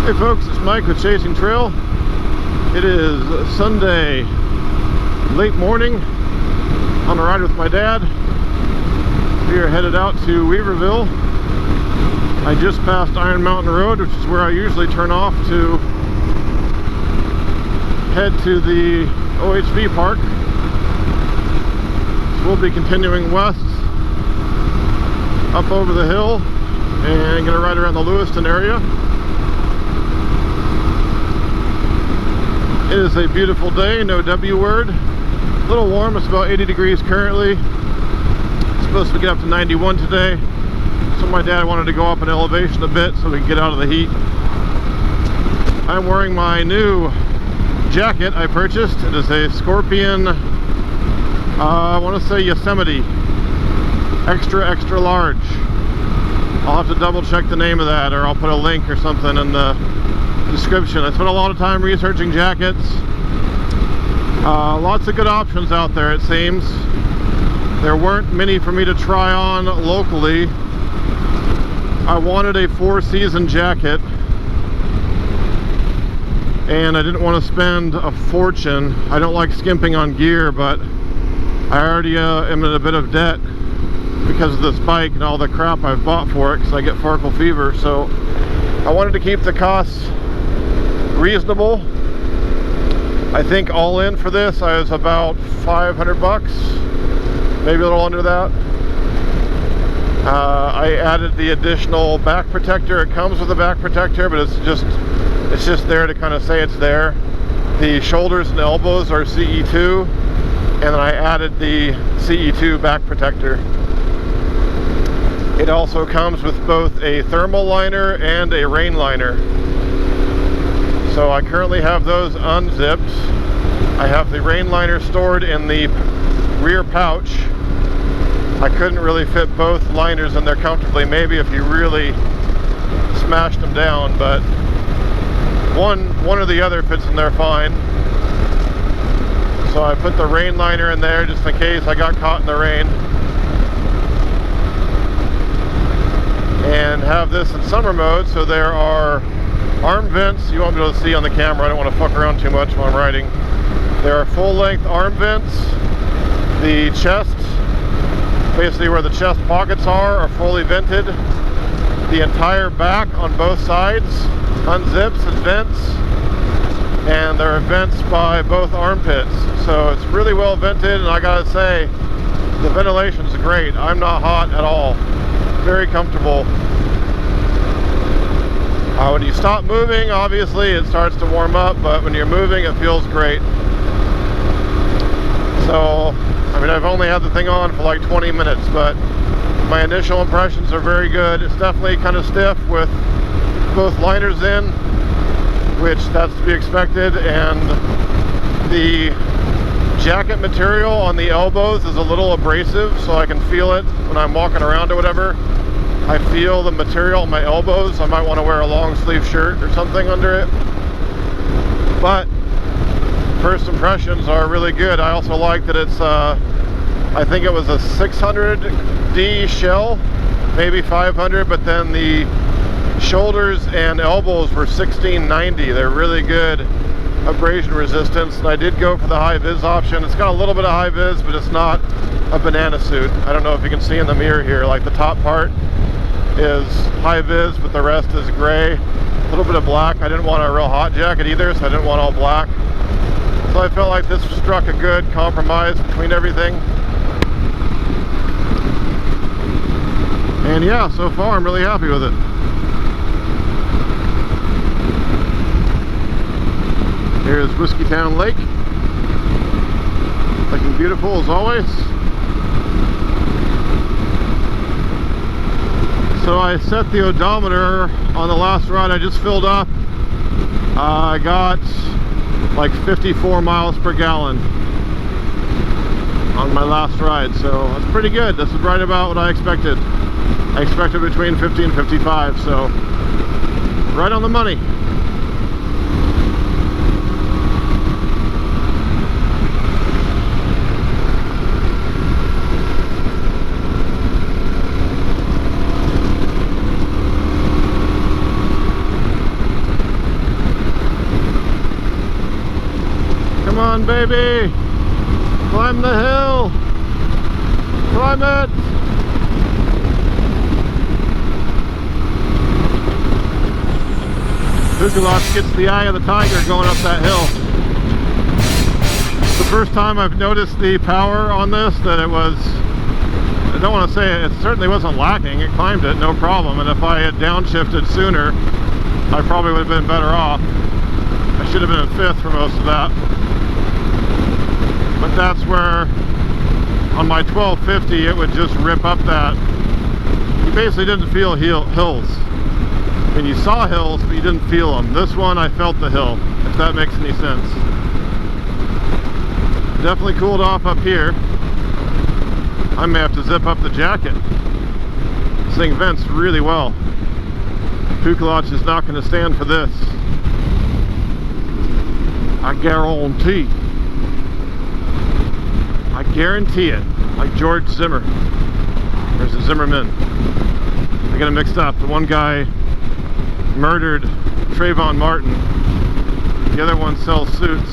Hey folks, it's Mike with Chasing Trail. It is Sunday, late morning, on a ride with my dad. We are headed out to Weaverville. I just passed Iron Mountain Road, which is where I usually turn off to head to the OHV park. So we'll be continuing west, up over the hill, and gonna ride around the Lewiston area. It is a beautiful day, no W word. A little warm, it's about 80 degrees currently. It's supposed to get up to 91 today. So my dad wanted to go up in elevation a bit so we can get out of the heat. I'm wearing my new jacket I purchased. It is a Scorpion, I want to say Yosemite. Extra large. I'll have to double check the name of that, or I'll put a link or something in the description. I spent a lot of time researching jackets. Lots of good options out there, it seems. There weren't many for me to try on locally. I wanted a 4-season jacket, and I didn't want to spend a fortune. I don't like skimping on gear, but I already am in a bit of debt because of this bike and all the crap I've bought for it, because I get farkle fever. So I wanted to keep the costs reasonable. I think all in for this I was about 500 bucks, maybe a little under that. I added the additional back protector. It comes with a back protector, but it's just there to kind of say it's there. The shoulders and elbows are CE2, and then I added the CE2 back protector. It also comes with both a thermal liner and a rain liner. So I currently have those unzipped. I have the rain liner stored in the rear pouch. I couldn't really fit both liners in there comfortably, maybe if you really smashed them down, but one or the other fits in there fine. So I put the rain liner in there just in case I got caught in the rain. And have this in summer mode, so there are arm vents. You won't be able to see on the camera. I don't want to fuck around too much while I'm riding. There are full-length arm vents. The chest, basically where the chest pockets are fully vented. The entire back on both sides unzips and vents. And there are vents by both armpits. So it's really well vented, and I gotta say, the ventilation's great. I'm not hot at all. Very comfortable. When you stop moving, obviously it starts to warm up, but when you're moving, it feels great. So, I mean, I've only had the thing on for like 20 minutes, but my initial impressions are very good. It's definitely kind of stiff with both liners in, which that's to be expected, and the jacket material on the elbows is a little abrasive, so I can feel it when I'm walking around or whatever. I feel the material on my elbows. I might want to wear a long sleeve shirt or something under it. But first impressions are really good. I also like that it's, I think it was a 600D shell, maybe 500, but then the shoulders and elbows were 1690. They're really good abrasion resistance, and I did go for the high vis option. It's got a little bit of high vis, but it's not a banana suit. I don't know if you can see in the mirror here, like the top part is high vis, but the rest is gray, a little bit of black. I didn't want a real hot jacket either, so I didn't want all black. So I felt like this struck a good compromise between everything. And yeah, so far I'm really happy with it. Here's Whiskeytown Lake, looking beautiful as always. So I set the odometer on the last ride I just filled up. I got like 54 miles per gallon on my last ride, so that's pretty good. This is right about what I expected. I expected between 50 and 55, so right on the money. on, baby! Climb the hill! Climb it! Hugelot gets the eye of the tiger going up that hill. It's the first time I've noticed the power on this, that it was, I don't want to say it certainly wasn't lacking. It climbed it, no problem. And if I had downshifted sooner, I probably would have been better off. I should have been in 5th for most of that. But that's where, on my 1250, it would just rip up that. You basically didn't feel hills. I mean, you saw hills, but you didn't feel them. This one, I felt the hill, if that makes any sense. Definitely cooled off up here. I may have to zip up the jacket. This thing vents really well. Hugelot is not going to stand for this. I guarantee. I guarantee it. Like George Zimmer. There's the Zimmerman. I got it mixed up. The one guy murdered Trayvon Martin. The other one sells suits.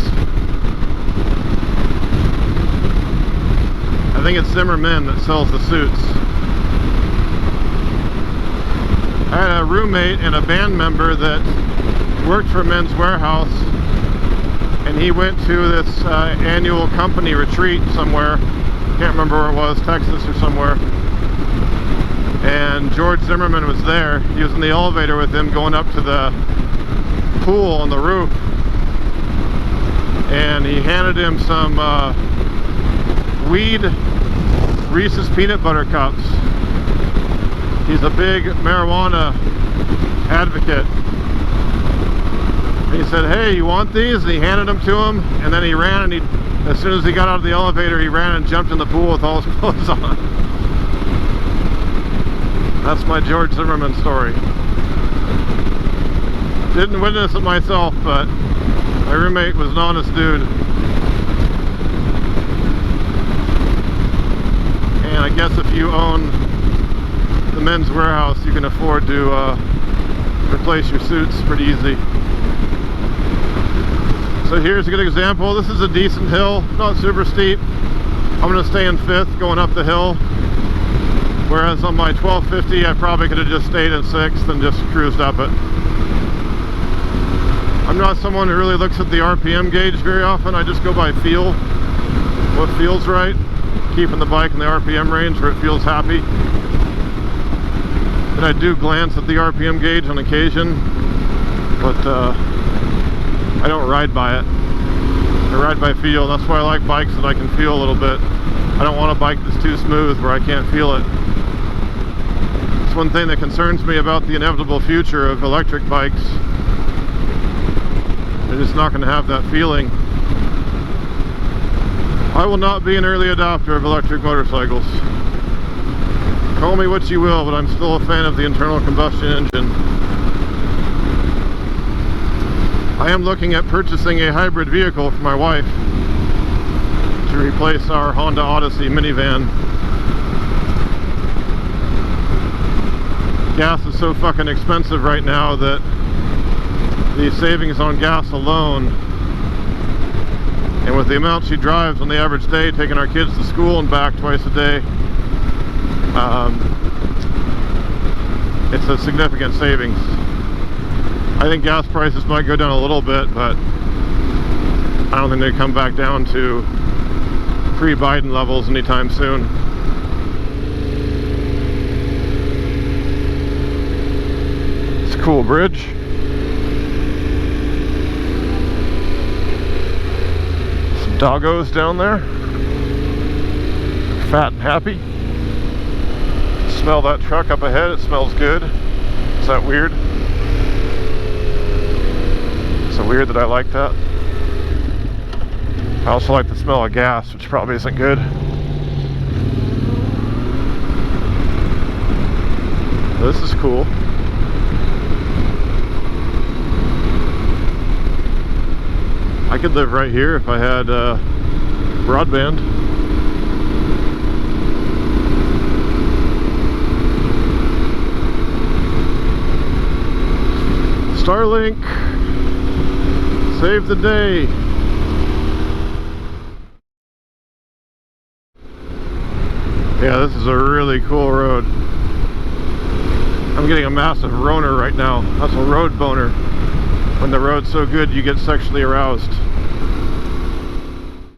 I think it's Zimmerman that sells the suits. I had a roommate and a band member that worked for Men's Warehouse, and he went to this annual company retreat somewhere. Can't remember where it was, Texas or somewhere. And George Zimmerman was there. He was in the elevator with him going up to the pool on the roof. And he handed him some weed Reese's peanut butter cups. He's a big marijuana advocate. And he said, "Hey, you want these?" And he handed them to him, and then he ran, and as soon as he got out of the elevator, he ran and jumped in the pool with all his clothes on. That's my George Zimmerman story. Didn't witness it myself, but my roommate was an honest dude. And I guess if you own the Men's Warehouse, you can afford to replace your suits pretty easy. So here's a good example. This is a decent hill, not super steep. I'm going to stay in 5th going up the hill. Whereas on my 1250, I probably could have just stayed in 6th and just cruised up it. I'm not someone who really looks at the RPM gauge very often. I just go by feel, what feels right, keeping the bike in the RPM range where it feels happy. And I do glance at the RPM gauge on occasion, but I don't ride by it. I ride by feel. That's why I like bikes that I can feel a little bit. I don't want a bike that's too smooth where I can't feel it. It's one thing that concerns me about the inevitable future of electric bikes. They're just not going to have that feeling. I will not be an early adopter of electric motorcycles. Call me what you will, but I'm still a fan of the internal combustion engine. I am looking at purchasing a hybrid vehicle for my wife to replace our Honda Odyssey minivan. Gas is so fucking expensive right now that the savings on gas alone, and with the amount she drives on the average day, taking our kids to school and back twice a day, it's a significant savings. I think gas prices might go down a little bit, but I don't think they come back down to pre-Biden levels anytime soon. It's a cool bridge. Some doggos down there. Fat and happy. Smell that truck up ahead. It smells good. Is that weird? Is it weird that I like that? I also like the smell of gas, which probably isn't good. This is cool. I could live right here if I had broadband. Starlink, save the day. Yeah, this is a really cool road. I'm getting a massive roner right now. That's a road boner. When the road's so good, you get sexually aroused.